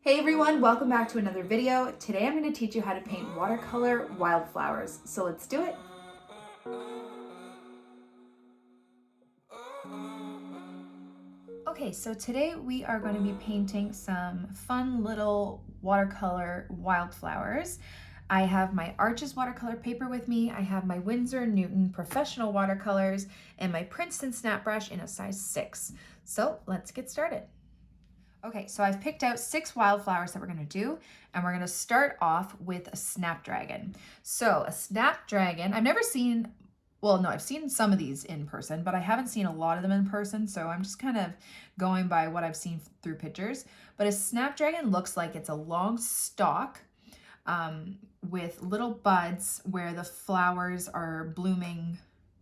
Hey everyone, welcome back to another video. Today I'm going to teach you how to paint watercolor wildflowers. So let's do it. Okay, so today we are going to be painting some fun little watercolor wildflowers. I have my Arches watercolor paper with me. I have my Winsor Newton professional watercolors and my Princeton snap brush in a size 6. So let's get started. Okay, so I've picked out 6 wildflowers that we're gonna do, and we're gonna start off with a Snapdragon. So a Snapdragon, I've never seen, well, no, I've seen some of these in person, but I haven't seen a lot of them in person, so I'm just kind of going by what I've seen through pictures. But a Snapdragon looks like it's a long stalk with little buds where the flowers are blooming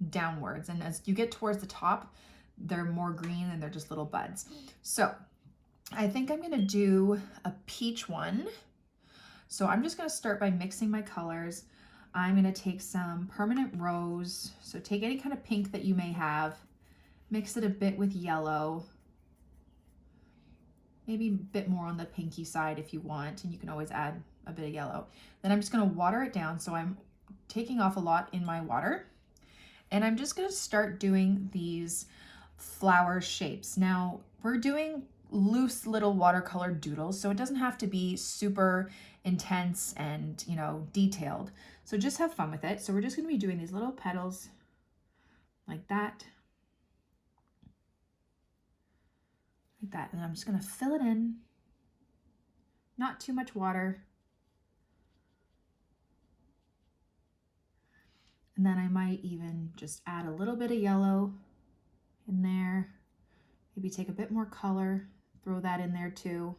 downwards. And as you get towards the top, they're more green and they're just little buds. So I think I'm gonna do a peach one. So I'm just gonna start by mixing my colors. I'm gonna take some permanent rose. So take any kind of pink that you may have, mix it a bit with yellow, maybe a bit more on the pinky side if you want, and you can always add a bit of yellow. Then I'm just gonna water it down. So I'm taking off a lot in my water, and I'm just gonna start doing these flower shapes. Now we're doing loose little watercolor doodles, so it doesn't have to be super intense and, you know, detailed. So just have fun with it. So we're just going to be doing these little petals like that. Like that. And I'm just going to fill it in. Not too much water. And then I might even just add a little bit of yellow in there. Maybe take a bit more color. Throw that in there too,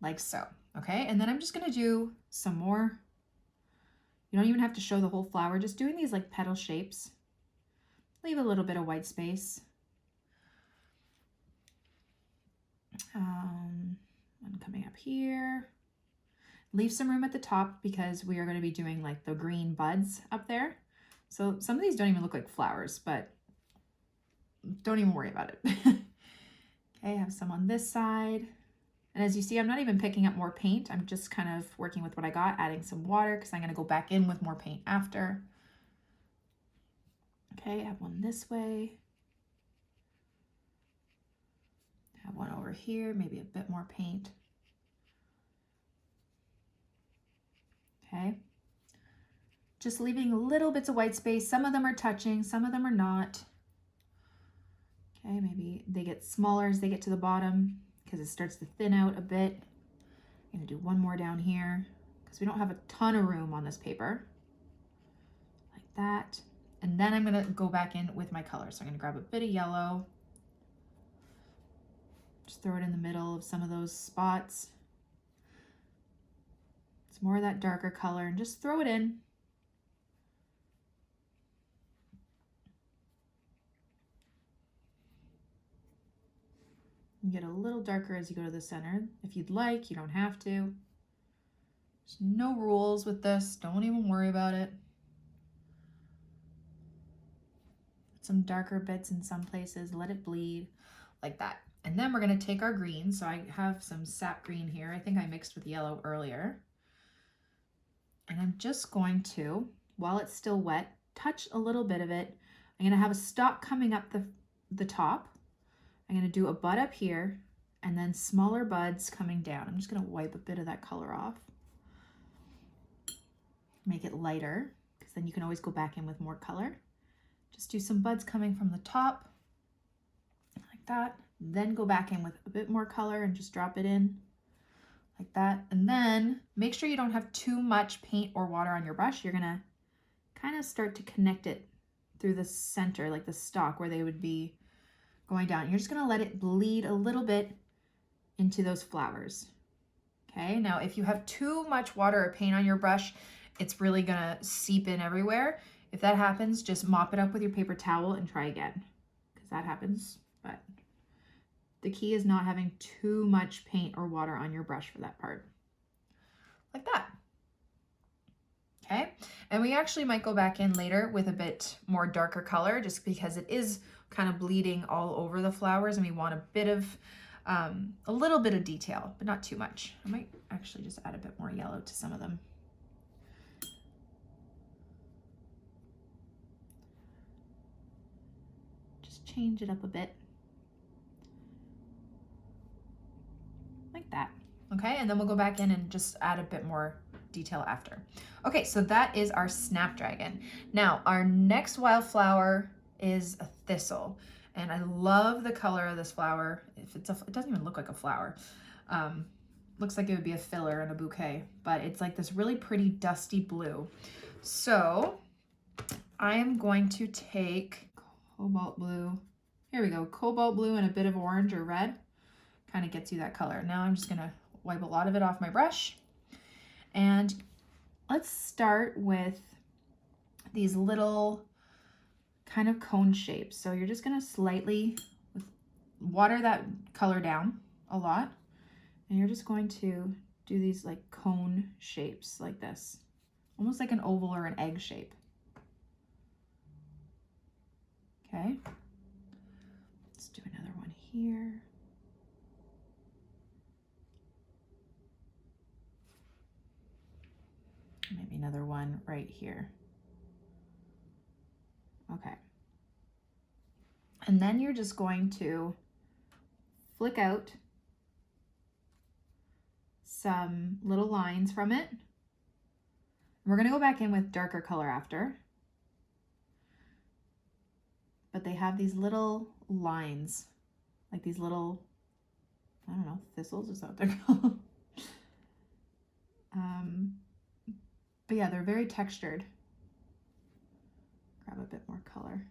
like so, okay? And then I'm just gonna do some more. You don't even have to show the whole flower, just doing these like petal shapes. Leave a little bit of white space. One coming up here. Leave some room at the top because we are gonna be doing like the green buds up there. So some of these don't even look like flowers, but don't even worry about it. Okay, I have some on this side. And as you see, I'm not even picking up more paint. I'm just kind of working with what I got, adding some water because I'm going to go back in with more paint after. Okay, I have one this way. I have one over here, maybe a bit more paint. Okay. Just leaving little bits of white space. Some of them are touching, some of them are not. Okay, maybe they get smaller as they get to the bottom because it starts to thin out a bit. I'm gonna do one more down here because we don't have a ton of room on this paper. Like that. And then I'm gonna go back in with my color. So I'm gonna grab a bit of yellow. Just throw it in the middle of some of those spots. It's more of that darker color and just throw it in. You get a little darker as you go to the center. If you'd like, you don't have to. There's no rules with this. Don't even worry about it. Some darker bits in some places. Let it bleed like that. And then we're going to take our green. So I have some sap green here. I think I mixed with yellow earlier. And I'm just going to, while it's still wet, touch a little bit of it. I'm going to have a stalk coming up the top. I'm going to do a bud up here and then smaller buds coming down. I'm just going to wipe a bit of that color off. Make it lighter because then you can always go back in with more color. Just do some buds coming from the top like that. Then go back in with a bit more color and just drop it in like that. And then make sure you don't have too much paint or water on your brush. You're going to kind of start to connect it through the center, like the stalk where they would be going down. You're just going to let it bleed a little bit into those flowers. Okay, now if you have too much water or paint on your brush, it's really going to seep in everywhere. If that happens, just mop it up with your paper towel and try again, because that happens. But the key is not having too much paint or water on your brush for that part. Like that. Okay, and we actually might go back in later with a bit more darker color just because it is kind of bleeding all over the flowers and we want a bit of A little bit of detail, but not too much. I might actually just add a bit more yellow to some of them. Just change it up a bit. Like that. Okay, and then we'll go back in and just add a bit more detail after. Okay, so that is our Snapdragon. Now, our next wildflower is a Thistle. And I love the color of this flower. If it's it doesn't even look like a flower. Looks like it would be a filler in a bouquet, but it's like this really pretty dusty blue. So I am going to take cobalt blue. Here we go, cobalt blue and a bit of orange or red. Kind of gets you that color. Now I'm just gonna wipe a lot of it off my brush. And let's start with these little kind of cone shapes. So you're just gonna slightly water that color down a lot. And you're just going to do these like cone shapes like this. Almost like an oval or an egg shape. Okay. Let's do another one here. Maybe another one right here. Okay. And then you're just going to flick out some little lines from it. We're going to go back in with darker color after. But they have these little lines, like these little, I don't know, thistles, is that what they're called? But yeah, they're very textured. Grab a bit more color.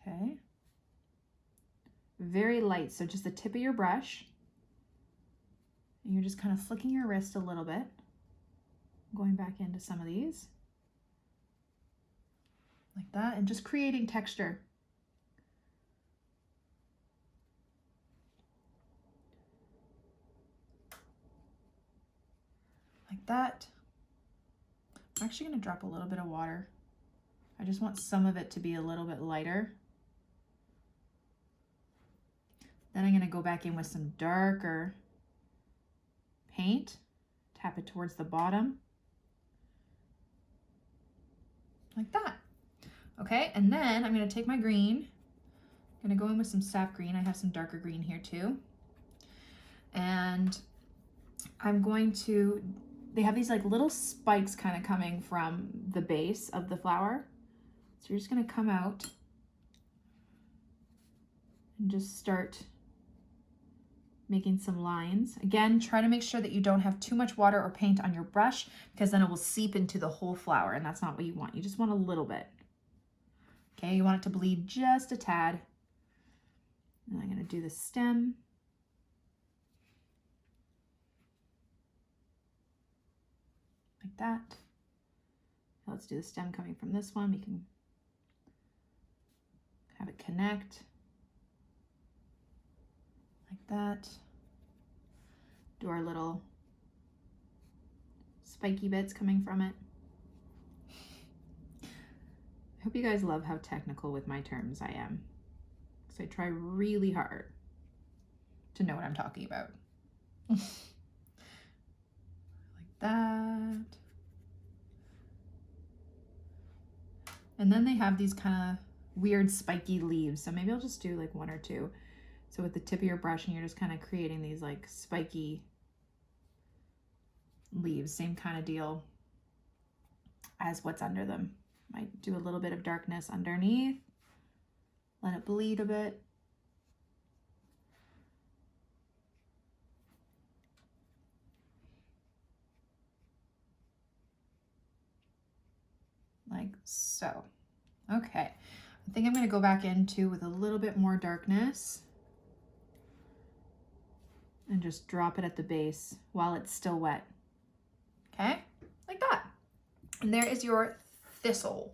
Okay. Very light, so just the tip of your brush. And you're just kind of flicking your wrist a little bit. Going back into some of these. Like that, and just creating texture. Like that. I'm actually going to drop a little bit of water. I just want some of it to be a little bit lighter. Then I'm going to go back in with some darker paint. Tap it towards the bottom. Like that. Okay, and then I'm going to take my green. I'm going to go in with some sap green. I have some darker green here too. And I'm going to, they have these like little spikes kind of coming from the base of the flower. So you're just going to come out and just start making some lines. Again, try to make sure that you don't have too much water or paint on your brush, because then it will seep into the whole flower, and that's not what you want. You just want a little bit. Okay, you want it to bleed just a tad. And I'm going to do the stem. Like that. Now let's do the stem coming from this one. We can have it connect. Like that. Do our little spiky bits coming from it. I hope you guys love how technical with my terms I am, because I try really hard to know what I'm talking about. Like that. And then they have these kind of weird spiky leaves, so maybe I'll just do like one or two. So with the tip of your brush, and you're just kind of creating these like spiky leaves, same kind of deal as what's under them. Might do a little bit of darkness underneath, let it bleed a bit. Like so. Okay, I think I'm going to go back into with a little bit more darkness and just drop it at the base while it's still wet. Okay, like that. And there is your Thistle.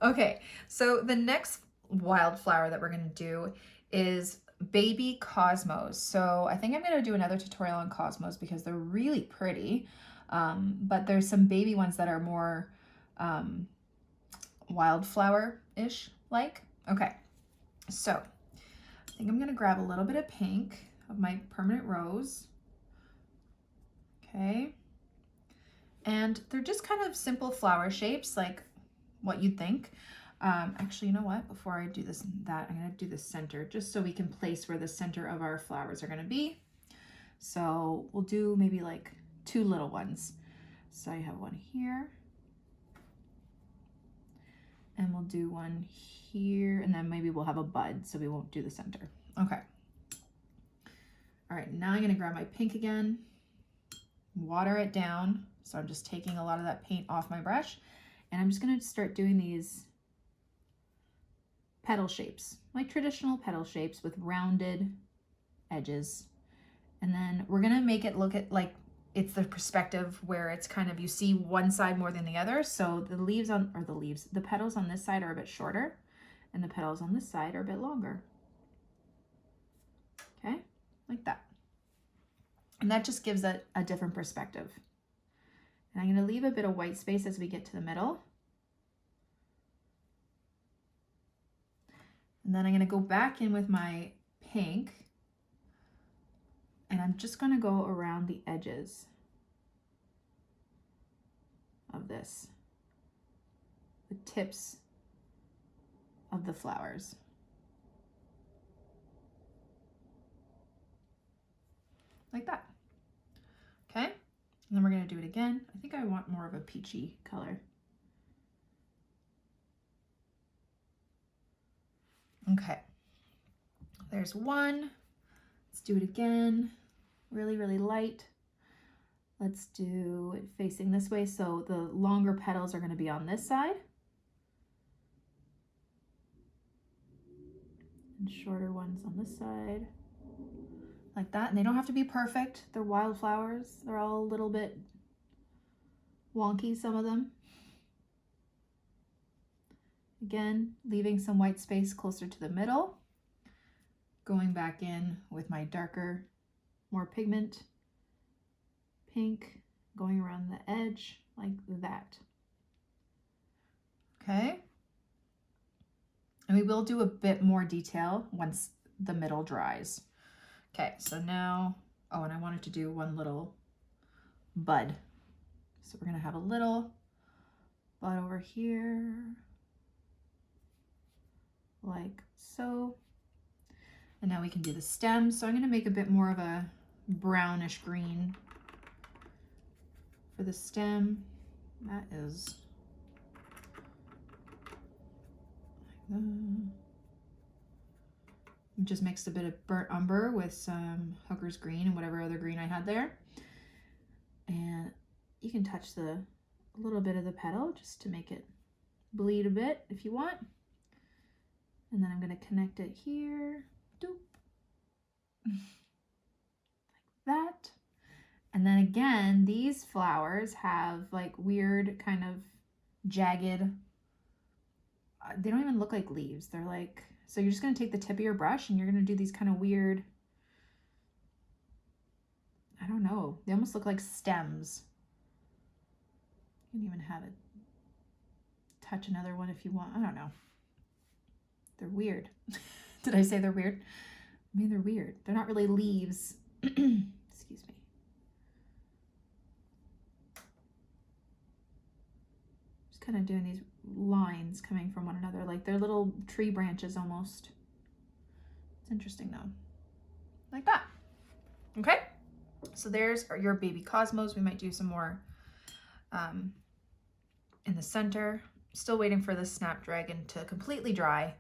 Okay, so the next wildflower that we're going to do is baby Kosmos. So I think I'm going to do another tutorial on Kosmos because they're really pretty, but there's some baby ones that are more wildflower-ish like. Okay, so I think I'm gonna grab a little bit of pink of my permanent rose. Okay, and they're just kind of simple flower shapes, like what you'd think. Actually, you know what? Before I do I'm gonna do the center, just so we can place where the center of our flowers are gonna be. So we'll do maybe like 2 little ones. So I have one here, and we'll do one here, and then maybe we'll have a bud, so we won't do the center. Okay. All right, now I'm gonna grab my pink again, water it down. So I'm just taking a lot of that paint off my brush, and I'm just gonna start doing these petal shapes, like traditional petal shapes with rounded edges. And then we're gonna make it look like it's the perspective where it's kind of, you see one side more than the other. So the petals on this side are a bit shorter, and the petals on this side are a bit longer. Okay, like that. And that just gives it a different perspective. And I'm gonna leave a bit of white space as we get to the middle. And then I'm gonna go back in with my pink, and I'm just gonna go around the edges of this, the tips of the flowers. Like that. Okay, and then we're gonna do it again. I think I want more of a peachy color. Okay, there's one. Let's do it again. Really, really light. Let's do it facing this way. So the longer petals are going to be on this side, and shorter ones on this side, like that. And they don't have to be perfect. They're wildflowers. They're all a little bit wonky, some of them. Again, leaving some white space closer to the middle. Going back in with my darker, more pigment, pink, going around the edge like that. Okay. And we will do a bit more detail once the middle dries. Okay, so now, oh, and I wanted to do one little bud. So we're gonna have a little bud over here, like so. And now we can do the stem. So I'm gonna make a bit more of a brownish green for the stem. That is like that. Just mixed a bit of burnt umber with some Hooker's green and whatever other green I had there. And you can touch a little bit of the petal just to make it bleed a bit if you want. And then I'm gonna connect it here. Doop. Like that. And then again, these flowers have like weird kind of jagged, they don't even look like leaves. They're like, so you're just gonna take the tip of your brush and you're gonna do these kind of weird, I don't know, they almost look like stems. You can even have it touch another one if you want. I don't know. They're weird. Did I say they're weird? I mean, they're weird. They're not really leaves. Excuse me. Just kind of doing these lines coming from one another, like they're little tree branches almost. It's interesting though. Like that. Okay. So there's your baby Kosmos. We might do some more in the center. Still waiting for the Snapdragon to completely dry.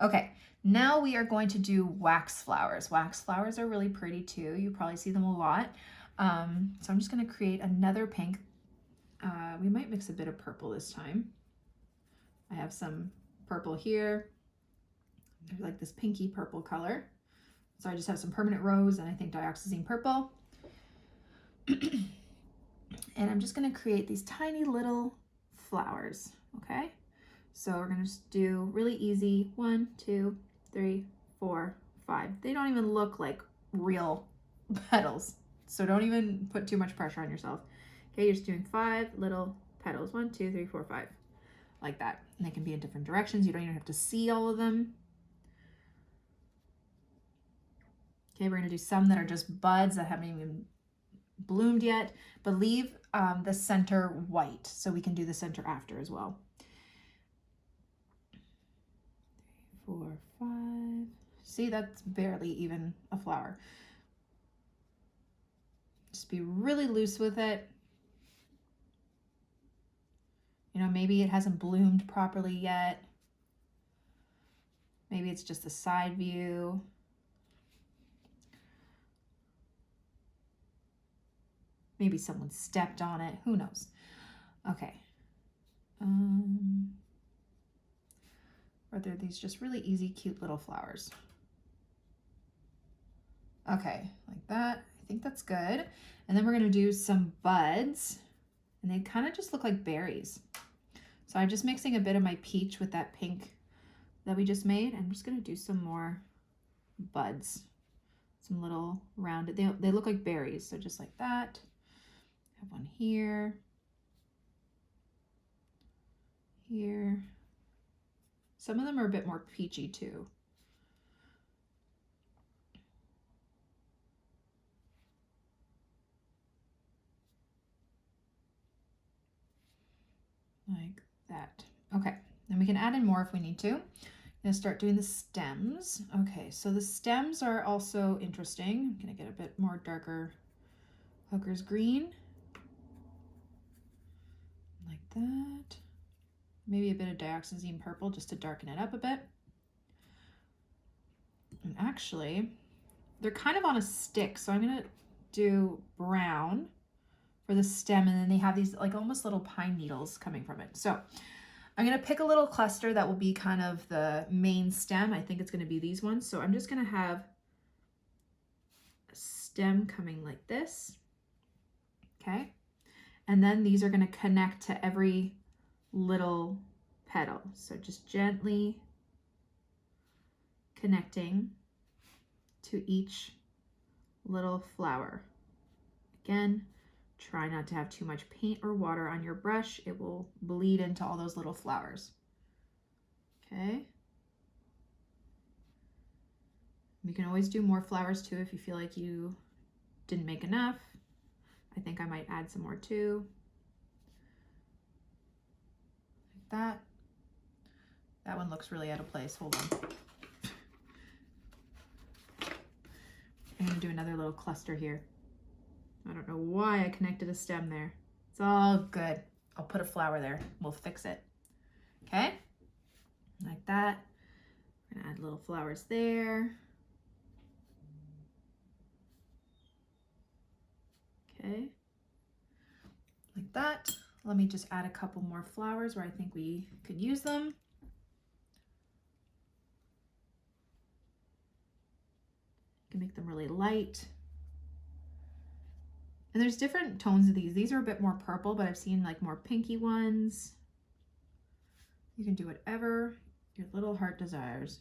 Okay, now we are going to do wax flowers. Wax flowers are really pretty too. You probably see them a lot. So I'm just gonna create another pink. We might mix a bit of purple this time. I have some purple here. There's like this pinky purple color. So I just have some permanent rose and I think dioxazine purple. And I'm just gonna create these tiny little flowers, okay? So we're gonna just do really easy, 1, 2, 3, 4, 5. They don't even look like real petals. So don't even put too much pressure on yourself. Okay, you're just doing 5 little petals, 1, 2, 3, 4, 5 like that. And they can be in different directions. You don't even have to see all of them. Okay, we're gonna do some that are just buds that haven't even bloomed yet, but leave the center white so we can do the center after as well. 3, 4, 5. See, that's barely even a flower. Just be really loose with it. You know, maybe it hasn't bloomed properly yet. Maybe it's just a side view. Maybe someone stepped on it. Who knows? Okay. Or they're these just really easy, cute little flowers. Okay, like that. I think that's good. And then we're gonna do some buds, and they kind of just look like berries. So I'm just mixing a bit of my peach with that pink that we just made. I'm just gonna do some more buds, some little rounded, they look like berries. So just like that. Have one here, here. Some of them are a bit more peachy too. Like that. Okay, then we can add in more if we need to. I'm gonna start doing the stems. Okay, so the stems are also interesting. I'm gonna get a bit more darker Hooker's green. Like that. Maybe a bit of dioxazine purple just to darken it up a bit. And actually, they're kind of on a stick, so I'm gonna do brown for the stem, and then they have these like almost little pine needles coming from it. So I'm gonna pick a little cluster that will be kind of the main stem. I think it's gonna be these ones. So I'm just gonna have a stem coming like this, okay? And then these are gonna connect to every little petal. So just gently connecting to each little flower. Again, try not to have too much paint or water on your brush. It will bleed into all those little flowers. Okay. You can always do more flowers too if you feel like you didn't make enough. I think I might add some more too. Like that. That one looks really out of place. Hold on. I'm gonna do another little cluster here. I don't know why I connected a stem there. It's all good. I'll put a flower there. We'll fix it. Okay? Like that. We're gonna add little flowers there. Okay. Like that. Let me just add a couple more flowers where I think we could use them. You can make them really light. And there's different tones of these. These are a bit more purple, but I've seen like more pinky ones. You can do whatever your little heart desires.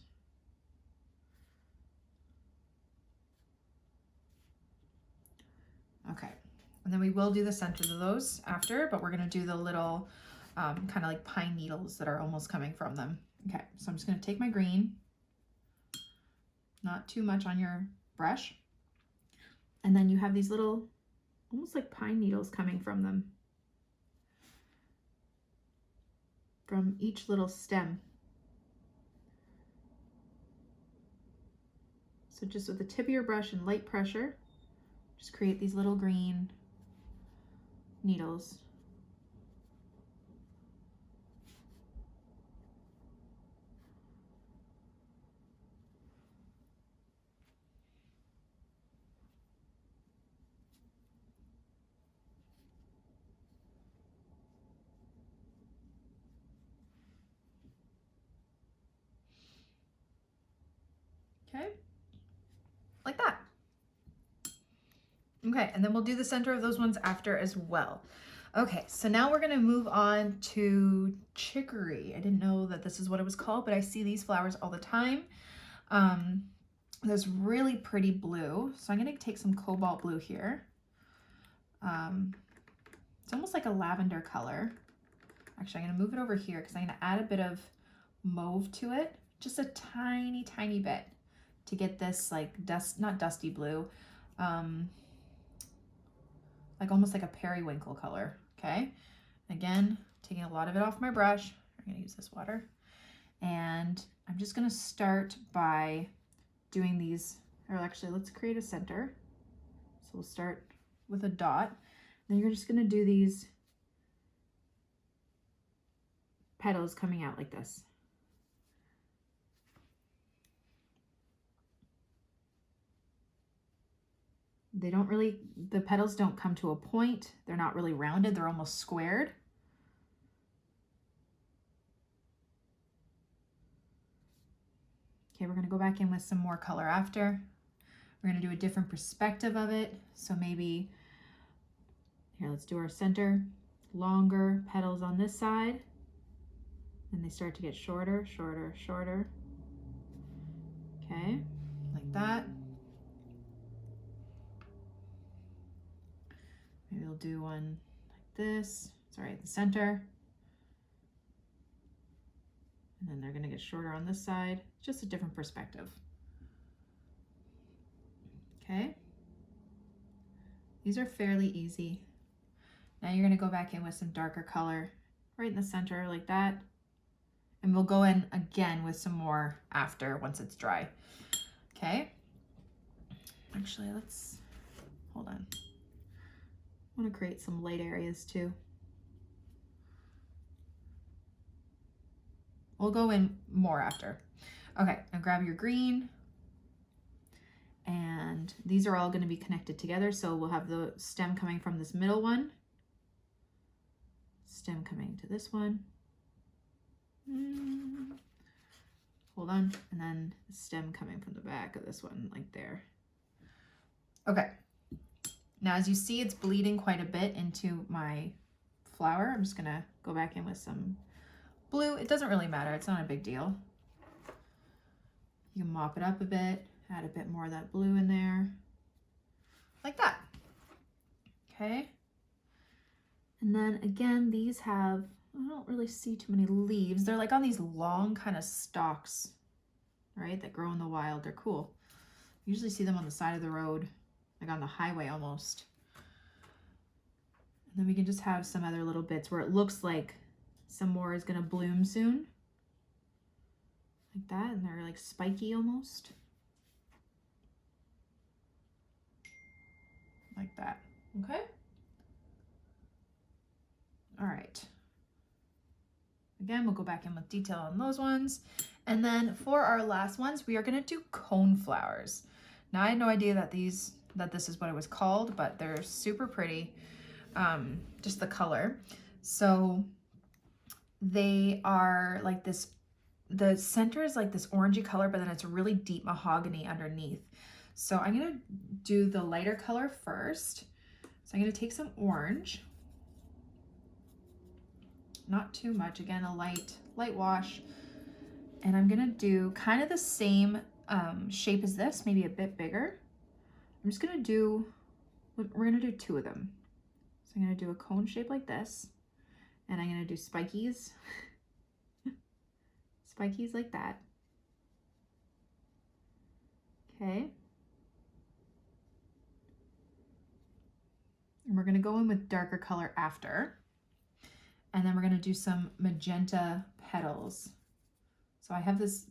Okay, and then we will do the centers of those after, but we're gonna do the little kind of like pine needles that are almost coming from them. Okay, so I'm just gonna take my green, not too much on your brush, and then you have these little almost like pine needles coming from them, from each little stem. So just with the tip of your brush and light pressure, just create these little green needles. Okay, like that. Okay, and then we'll do the center of those ones after as well. Okay, so now we're gonna move on to chicory. I didn't know that this is what it was called, but I see these flowers all the time. There's really pretty blue. So I'm gonna take some cobalt blue here. It's almost like a lavender color. Actually, I'm gonna move it over here because I'm gonna add a bit of mauve to it, just a tiny, tiny bit to get this like not dusty blue, like almost like a periwinkle color, okay? Again, taking a lot of it off my brush. I'm gonna use this water. And I'm just gonna start by doing these, or actually let's create a center. So we'll start with a dot. Then you're just gonna do these petals coming out like this. They don't really, the petals don't come to a point. They're not really rounded, they're almost squared. Okay, we're gonna go back in with some more color after. We're gonna do a different perspective of it. So maybe, here, let's do our center. Longer petals on this side. And they start to get shorter, shorter, shorter. Okay, like that. Maybe we'll do one like this. Sorry, at the center. And then they're gonna get shorter on this side. Just a different perspective. Okay. These are fairly easy. Now you're gonna go back in with some darker color right in the center like that. And we'll go in again with some more after once it's dry. Okay. Actually, let's, hold on. I want to create some light areas too. We'll go in more after. Okay, now grab your green. And these are all going to be connected together. So we'll have the stem coming from this middle one. Stem coming to this one. Hold on. And then the stem coming from the back of this one, like there. Okay. Now, as you see, it's bleeding quite a bit into my flower. I'm just going to go back in with some blue. It doesn't really matter. It's not a big deal. You can mop it up a bit, add a bit more of that blue in there, like that. Okay. And then again, these have, I don't really see too many leaves. They're like on these long kind of stalks, right, that grow in the wild. They're cool. You usually see them on the side of the road, like on the highway almost. And then we can just have some other little bits where it looks like some more is gonna bloom soon. Like that, and they're like spiky almost. Like that, okay? All right. Again, we'll go back in with detail on those ones. And then for our last ones, we are gonna do cone flowers. Now I had no idea that this is what it was called, but they're super pretty, just the color. So they are like this, the center is like this orangey color, but then it's really deep mahogany underneath. So I'm gonna do the lighter color first. So I'm gonna take some orange, not too much, again, a light wash. And I'm gonna do kind of the same shape as this, maybe a bit bigger. I'm just gonna do, we're gonna do two of them. So I'm gonna do a cone shape like this, and I'm gonna do spikies, spikies like that. Okay. And we're gonna go in with darker color after. And then we're gonna do some magenta petals. So I have this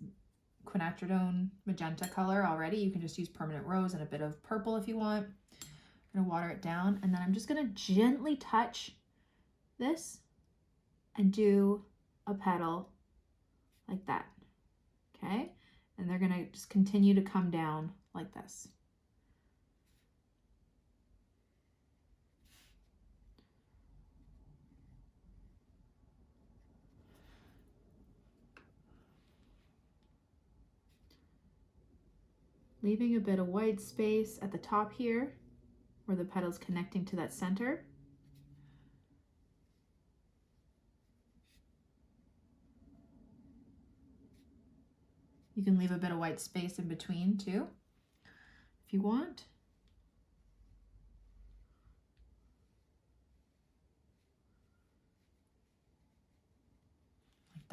quinacridone magenta color already. You can just use permanent rose and a bit of purple if you want. I'm gonna water it down, and then I'm just gonna gently touch this and do a petal like that, okay? And they're gonna just continue to come down like this. Leaving a bit of white space at the top here where the petal's connecting to that center. You can leave a bit of white space in between too, if you want.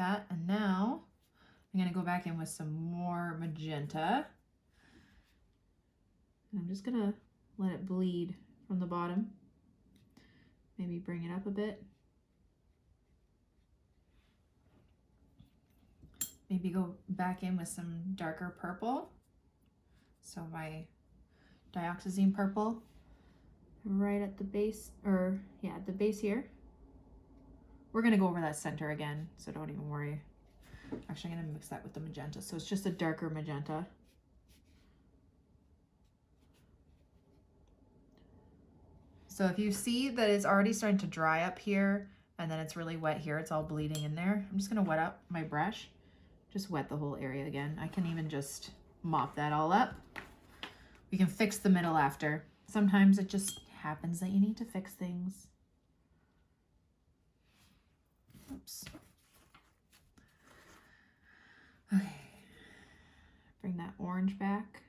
that. And now I'm gonna go back in with some more magenta. And I'm just gonna let it bleed from the bottom. Maybe bring it up a bit. Maybe go back in with some darker purple. So my dioxazine purple right at the base, or yeah, at the base here. We're gonna go over that center again, so don't even worry. Actually, I'm gonna mix that with the magenta, so it's just a darker magenta. So if you see that it's already starting to dry up here, and then it's really wet here, it's all bleeding in there, I'm just gonna wet up my brush, just wet the whole area again. I can even just mop that all up. We can fix the middle after. Sometimes it just happens that you need to fix things. Oops. Okay, bring that orange back.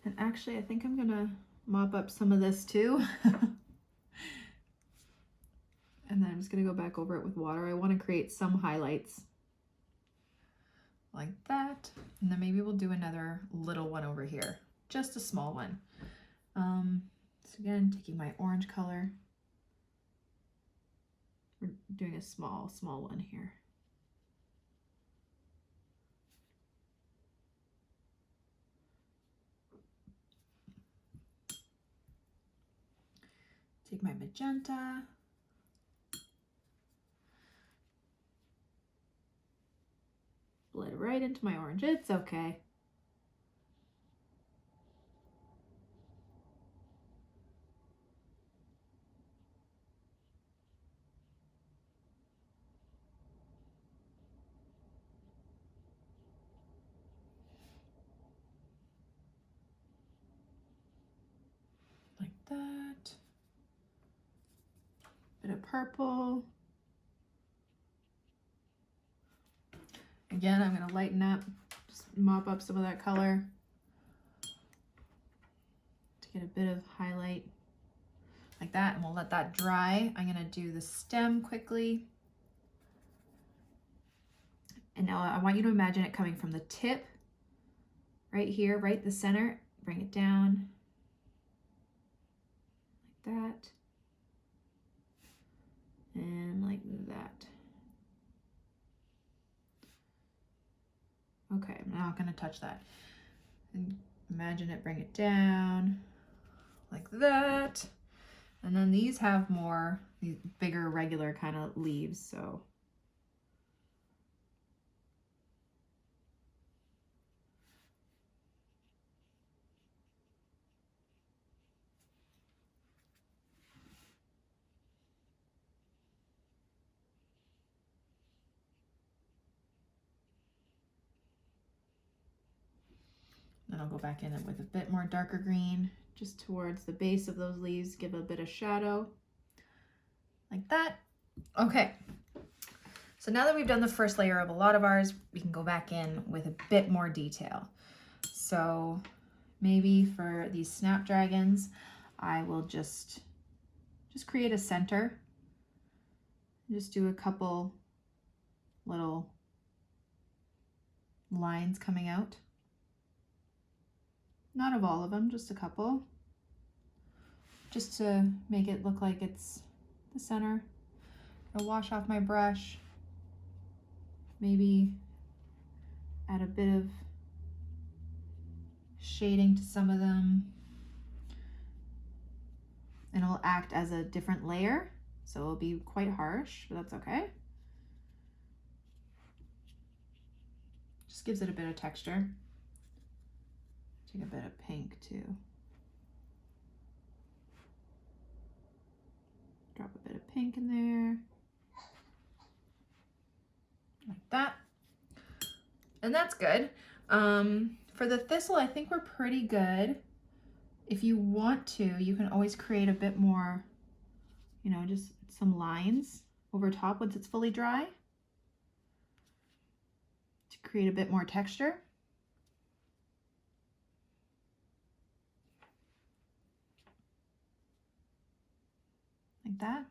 And actually, I think I'm gonna mop up some of this too. And then I'm just gonna go back over it with water. I wanna create some highlights like that. And then maybe we'll do another little one over here, just a small one. So again, taking my orange color. We're doing a small one here. Take my magenta. Blend right into my orange. It's okay. Like that. Bit of purple. Again, I'm gonna lighten up, just mop up some of that color to get a bit of highlight like that, and we'll let that dry. I'm gonna do the stem quickly. And now I want you to imagine it coming from the tip right here, right the center, bring it down like that, and like that. Okay, I'm not gonna touch that. And imagine it, bring it down like that. And then these have more, these bigger regular kind of leaves, so. Then I'll go back in with a bit more darker green, just towards the base of those leaves, give a bit of shadow, like that. Okay, so now that we've done the first layer of a lot of ours, we can go back in with a bit more detail. So maybe for these snapdragons, I will just create a center. Just do a couple little lines coming out. Not of all of them, just a couple. Just to make it look like it's the center. I'll wash off my brush. Maybe add a bit of shading to some of them. And it'll act as a different layer, so it'll be quite harsh, but that's okay. Just gives it a bit of texture. Take a bit of pink too. Drop a bit of pink in there. Like that. And that's good. For the thistle, I think we're pretty good. If you want to, you can always create a bit more, you know, just some lines over top once it's fully dry to create a bit more texture. that.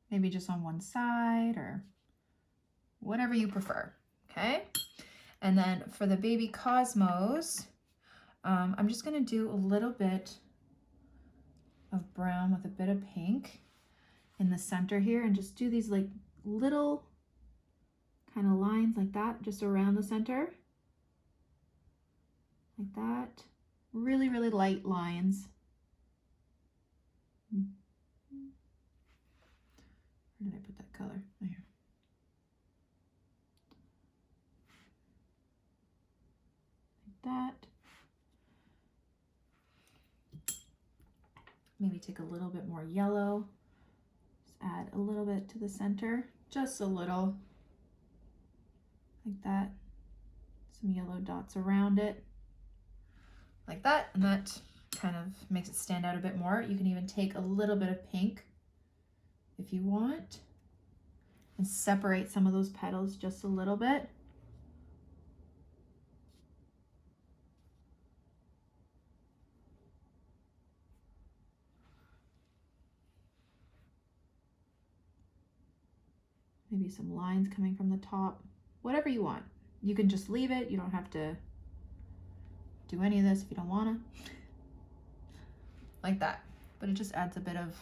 Maybe just on one side or whatever you prefer, okay? And then for the baby Cosmos, I'm just gonna do a little bit of brown with a bit of pink in the center here and just do these like little kind of lines like that, just around the center. Like that. Really, really light lines. Where did I put that color? Oh, here. Like that. Maybe take a little bit more yellow. Just add a little bit to the center, just a little. Like that. Some yellow dots around it. Like that, and that kind of makes it stand out a bit more. You can even take a little bit of pink if you want and separate some of those petals just a little bit. Maybe some lines coming from the top, whatever you want. You can just leave it. You don't have to do any of this if you don't wanna. Like that, but it just adds a bit of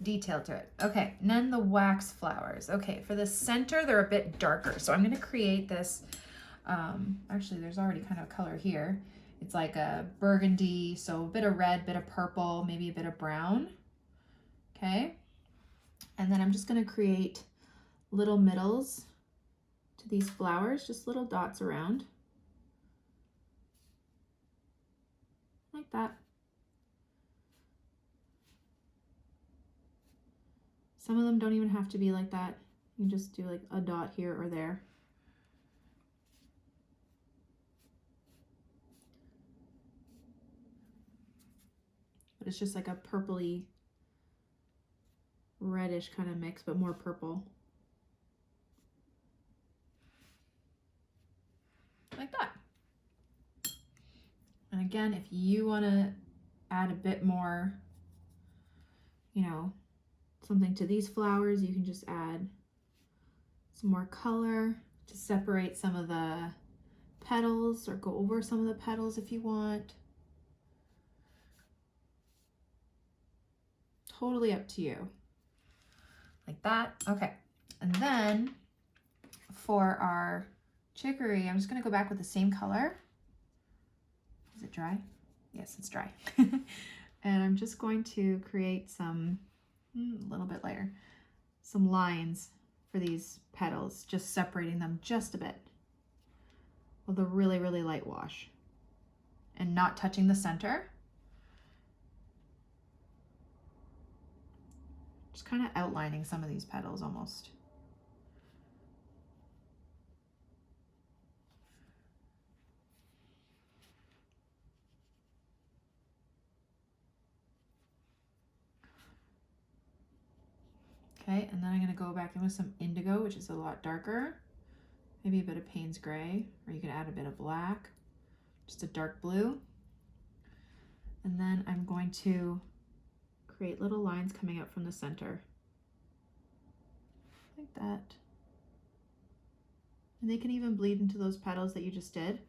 detail to it. Okay, and then the wax flowers. Okay, for the center, they're a bit darker. So I'm gonna create this, actually there's already kind of color here. It's like a burgundy, so a bit of red, bit of purple, maybe a bit of brown. Okay, and then I'm just gonna create little middles to these flowers, just little dots around. Like that. Some of them don't even have to be like that. You can just do like a dot here or there. But it's just like a purpley, reddish kind of mix, but more purple. Like that. And again, if you want to add a bit more, you know, something to these flowers, you can just add some more color to separate some of the petals or go over some of the petals if you want. Totally up to you. Like that. Okay. And then for our chicory, I'm just going to go back with the same color. Is it dry? Yes, it's dry. And I'm just going to create some, a little bit lighter, some lines for these petals, just separating them just a bit with a really, really light wash and not touching the center. Just kind of outlining some of these petals almost. Okay, and then I'm going to go back in with some indigo, which is a lot darker. Maybe a bit of Payne's gray, or you can add a bit of black, just a dark blue. And then I'm going to create little lines coming out from the center. Like that. And they can even bleed into those petals that you just did.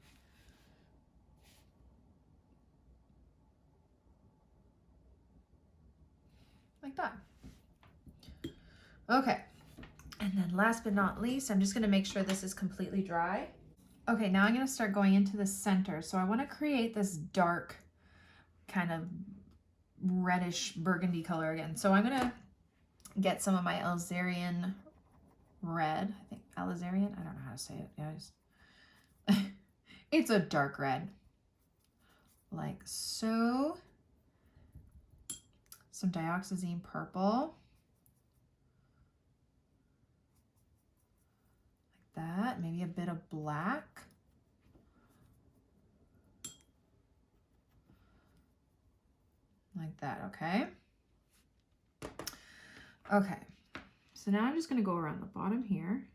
Like that. Okay, and then last but not least, I'm just gonna make sure this is completely dry. Okay, now I'm gonna start going into the center. So I wanna create this dark kind of reddish burgundy color again. So I'm gonna get some of my Alizarin red. I think Alizarin, I don't know how to say it, guys. It's a dark red, like so. Some dioxazine purple. That, maybe a bit of black. Like that, okay? Okay, so now I'm just gonna go around the bottom here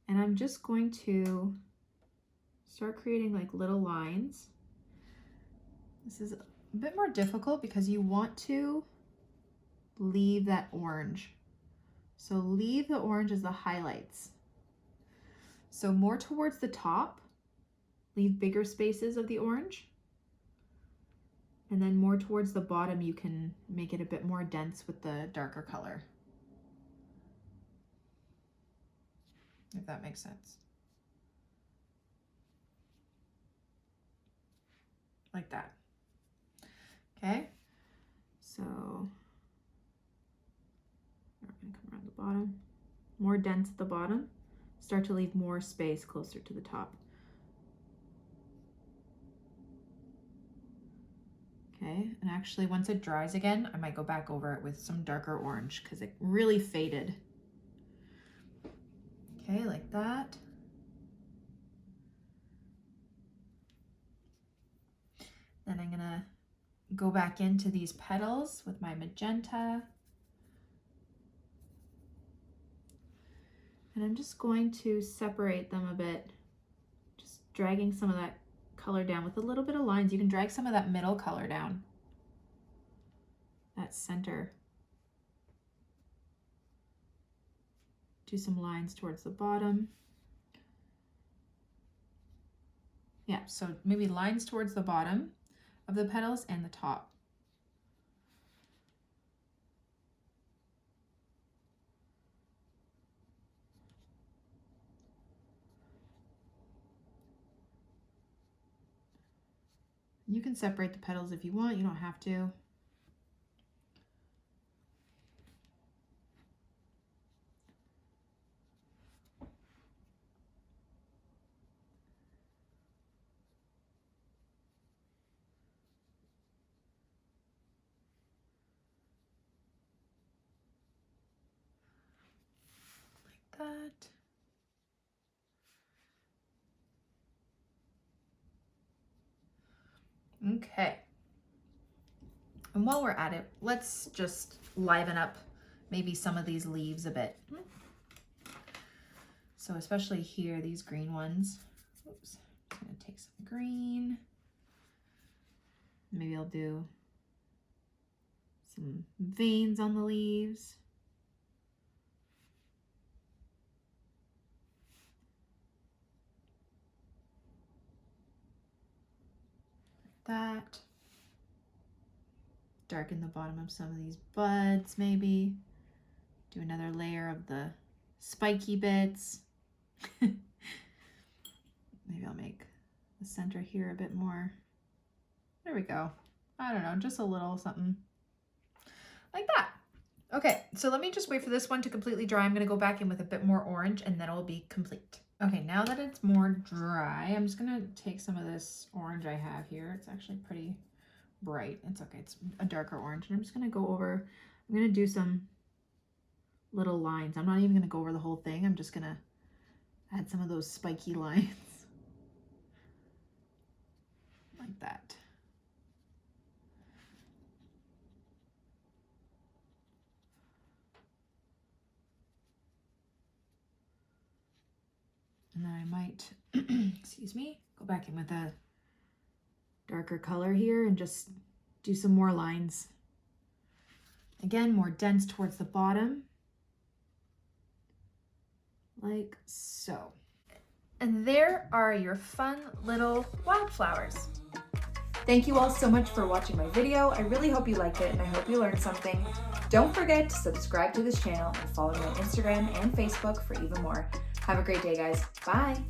and I'm just going to start creating like little lines. This is a bit more difficult because you want to leave that orange. So leave the orange as the highlights. So more towards the top, leave bigger spaces of the orange. And then more towards the bottom, you can make it a bit more dense with the darker color. If that makes sense. Like that. Okay, so we're gonna come around the bottom. More dense at the bottom. Start to leave more space closer to the top. Okay, and actually once it dries again, I might go back over it with some darker orange because it really faded. Okay, like that. Then I'm gonna go back into these petals with my magenta. And I'm just going to separate them a bit, just dragging some of that color down with a little bit of lines. You can drag some of that middle color down, that center. Do some lines towards the bottom. Yeah, so maybe lines towards the bottom of the petals and the top. You can separate the petals if you want, you don't have to. Like that. Okay. And while we're at it, let's just liven up maybe some of these leaves a bit. So especially here, these green ones. Oops, I'm gonna take some green. Maybe I'll do some veins on the leaves. That. Darken the bottom of some of these buds, maybe. Do another layer of the spiky bits. Maybe I'll make the center here a bit more. There we go. I don't know, just a little something like that. Okay, so let me just wait for this one to completely dry. I'm gonna go back in with a bit more orange and then it'll be complete. Okay, now that it's more dry, I'm just gonna take some of this orange I have here. It's actually pretty bright. It's okay, it's a darker orange. And I'm just gonna go over, I'm gonna do some little lines. I'm not even gonna go over the whole thing. I'm just gonna add some of those spiky lines. Like that. And then I might, excuse me, go back in with a darker color here and just do some more lines. Again, more dense towards the bottom, like so. And there are your fun little wildflowers. Thank you all so much for watching my video. I really hope you liked it and I hope you learned something. Don't forget to subscribe to this channel and follow me on Instagram and Facebook for even more. Have a great day, guys. Bye.